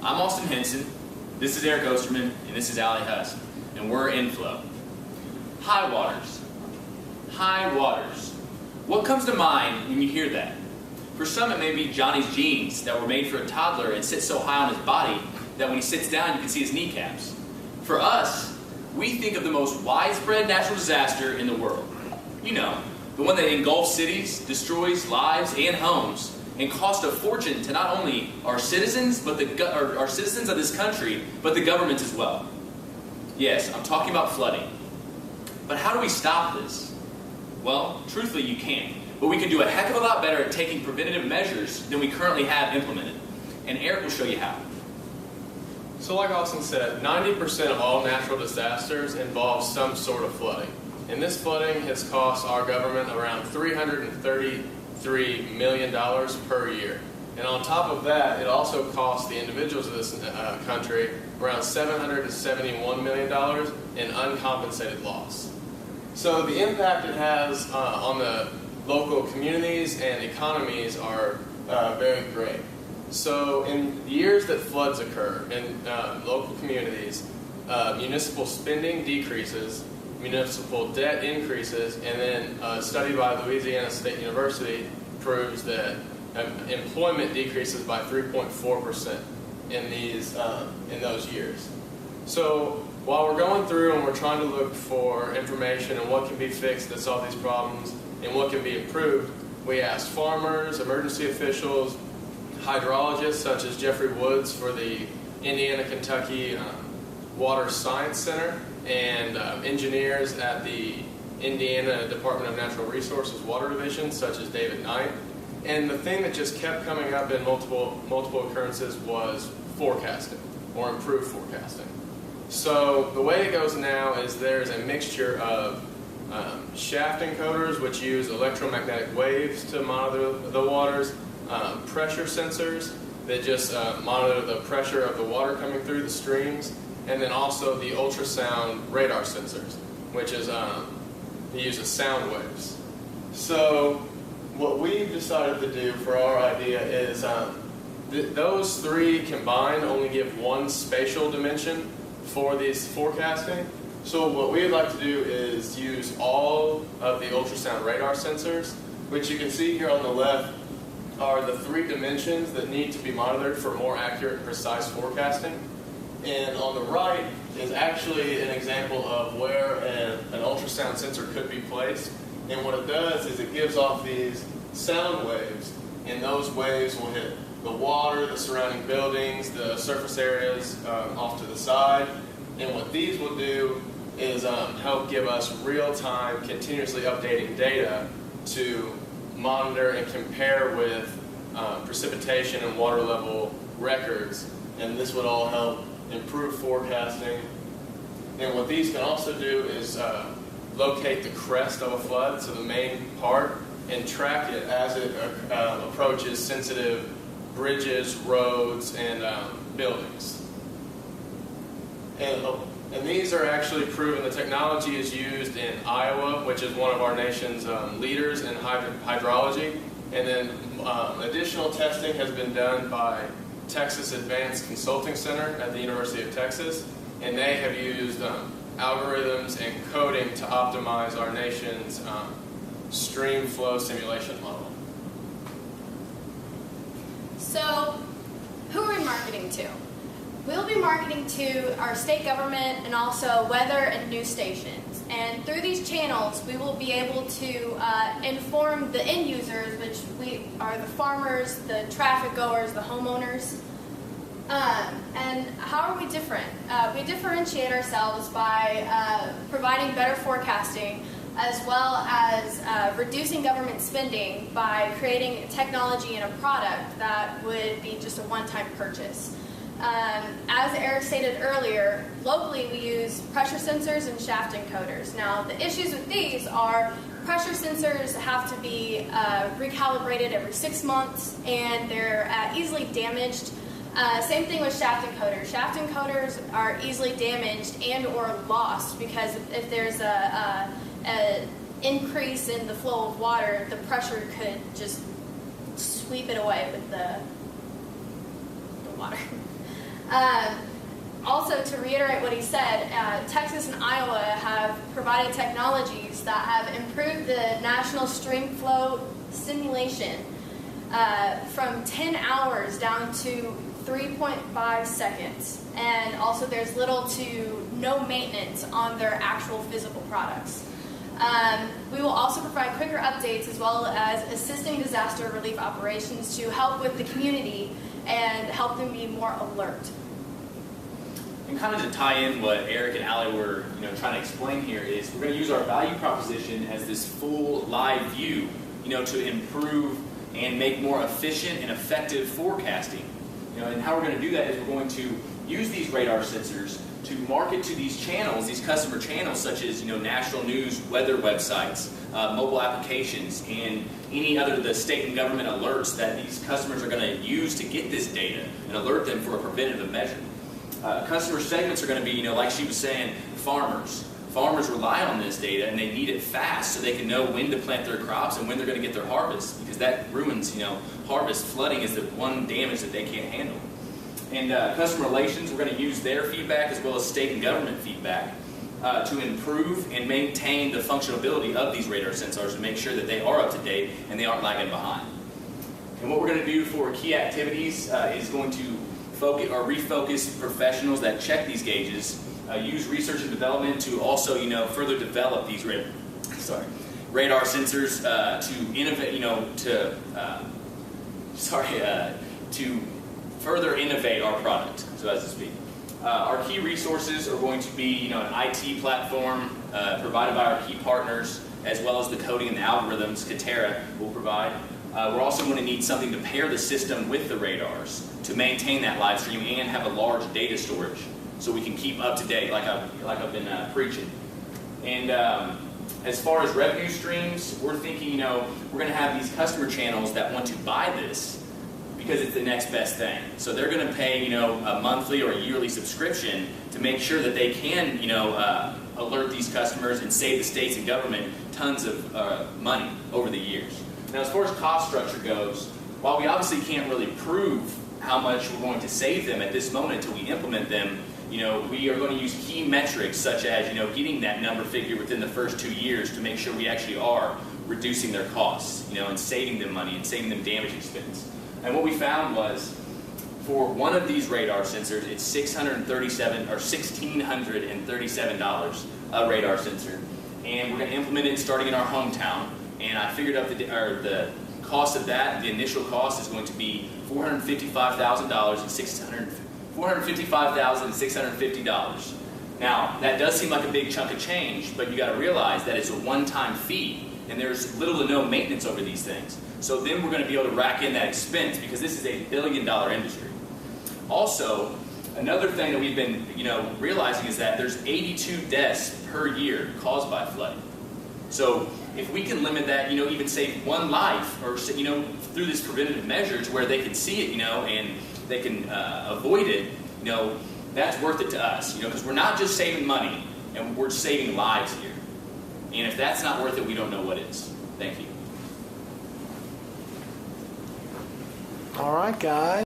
I'm Austen Henson, this is Eric Osterman, and this is Allie Huss, and we're Inflow. High waters. High waters. What comes to mind when you hear that? For some it may be Johnny's jeans that were made for a toddler and sit so high on his body that when he sits down you can see his kneecaps. For us, we think of the most widespread natural disaster in the world. You know, the one that engulfs cities, destroys lives and homes, and cost a fortune to not only our citizens, but our citizens of this country, but the government as well. Yes, I'm talking about flooding. But how do we stop this? Well, truthfully, you can't. But we can do a heck of a lot better at taking preventative measures than we currently have implemented. And Eric will show you how. So like Austen said, 90% of all natural disasters involve some sort of flooding. And this flooding has cost our government around $333 million per year. And on top of that, it also costs the individuals of this country around $771 million in uncompensated loss. So the impact it has on the local communities and economies are very great. So in years that floods occur in local communities, municipal spending decreases, municipal debt increases, and then a study by Louisiana State University proves that employment decreases by 3.4% in those years. So while we're going through and we're trying to look for information on what can be fixed to solve these problems and what can be improved, we asked farmers, emergency officials, hydrologists such as Jeffrey Woods for the Indiana-Kentucky Water Science Center, and engineers at the Indiana Department of Natural Resources Water Division such as David Knight. And the thing that just kept coming up in multiple occurrences was forecasting, or improved forecasting. So the way it goes now is there's a mixture of shaft encoders, which use electromagnetic waves to monitor the waters, pressure sensors that just monitor the pressure of the water coming through the streams, and then also the ultrasound radar sensors, which is they use sound waves. So what we've decided to do for our idea is those three combined only give one spatial dimension for these forecasting. So what we'd like to do is use all of the ultrasound radar sensors, which you can see here on the left are the three dimensions that need to be monitored for more accurate and precise forecasting. And on the right is actually an example of where an ultrasound sensor could be placed. And what it does is it gives off these sound waves, and those waves will hit the water, the surrounding buildings, the surface areas off to the side. And what these will do is help give us real-time, continuously updating data to monitor and compare with precipitation and water level records. And this would all help improve forecasting. And what these can also do is locate the crest of a flood, so the main part, and track it as it approaches sensitive bridges, roads, and buildings. And these are actually proven. The technology is used in Iowa, which is one of our nation's leaders in hydrology. And then additional testing has been done by Texas Advanced Consulting Center at the University of Texas, and they have used algorithms and coding to optimize our nation's stream flow simulation model. So, who are we marketing to? We'll be marketing to our state government and also weather and news stations. And through these channels, we will be able to inform the end users, which we are the farmers, the traffic goers, the homeowners. And how are we different? We differentiate ourselves by providing better forecasting, as well as reducing government spending by creating technology and a product that would be just a one-time purchase. As Eric stated earlier, locally we use pressure sensors and shaft encoders. Now, the issues with these are pressure sensors have to be recalibrated every 6 months, and they're easily damaged. Same thing with shaft encoders. Shaft encoders are easily damaged and or lost because if there's a increase in the flow of water, the pressure could just sweep it away with the water. Also, to reiterate what he said, Texas and Iowa have provided technologies that have improved the national stream flow simulation from 10 hours down to 3.5 seconds. And also there's little to no maintenance on their actual physical products. We will also provide quicker updates as well as assisting disaster relief operations to help with the community and help them be more alert. And kind of to tie in what Eric and Allie were trying to explain here is we're going to use our value proposition as this full live view to improve and make more efficient and effective forecasting. And how we're going to do that is we're going to use these radar sensors to market to these channels, these customer channels such as national news, weather websites, mobile applications, and any other of the state and government alerts that these customers are going to use to get this data and alert them for a preventative measure. Customer segments are going to be, like she was saying, farmers. Farmers rely on this data and they need it fast so they can know when to plant their crops and when they're going to get their harvest, because that ruins, harvest. Flooding is the one damage that they can't handle. And customer relations, we're going to use their feedback as well as state and government feedback to improve and maintain the functionality of these radar sensors to make sure that they are up to date and they aren't lagging behind. And what we're going to do for key activities is going to focus or refocus professionals that check these gauges, use research and development to also further develop these radar sensors to innovate, to further innovate our product, so as to speak. Our key resources are going to be an IT platform provided by our key partners, as well as the coding and the algorithms Katera will provide. We're also going to need something to pair the system with the radars to maintain that live stream and have a large data storage so we can keep up to date like I've been preaching. And as far as revenue streams, we're thinking we're going to have these customer channels that want to buy this because it's the next best thing. So they're going to pay a monthly or a yearly subscription to make sure that they can alert these customers and save the states and government tons of money over the years. Now, as far as cost structure goes, while we obviously can't really prove how much we're going to save them at this moment until we implement them, we are going to use key metrics such as getting that number figure within the first 2 years to make sure we actually are reducing their costs, and saving them money and saving them damage expense. And what we found was, for one of these radar sensors, it's $1,637 a radar sensor, and we're going to implement it starting in our hometown. And I figured out the cost of that. The initial cost is going to be $455,650. Now, that does seem like a big chunk of change, but you got to realize that it's a one-time fee, and there's little to no maintenance over these things. So then we're going to be able to rack in that expense because this is a billion-dollar industry. Also, another thing that we've been realizing is that there's 82 deaths per year caused by flooding. So if we can limit that, even save one life, or through this preventative measures where they can see it, and they can avoid it, that's worth it to us, because we're not just saving money, and we're saving lives here. And if that's not worth it, we don't know what is. Thank you. All right, guys.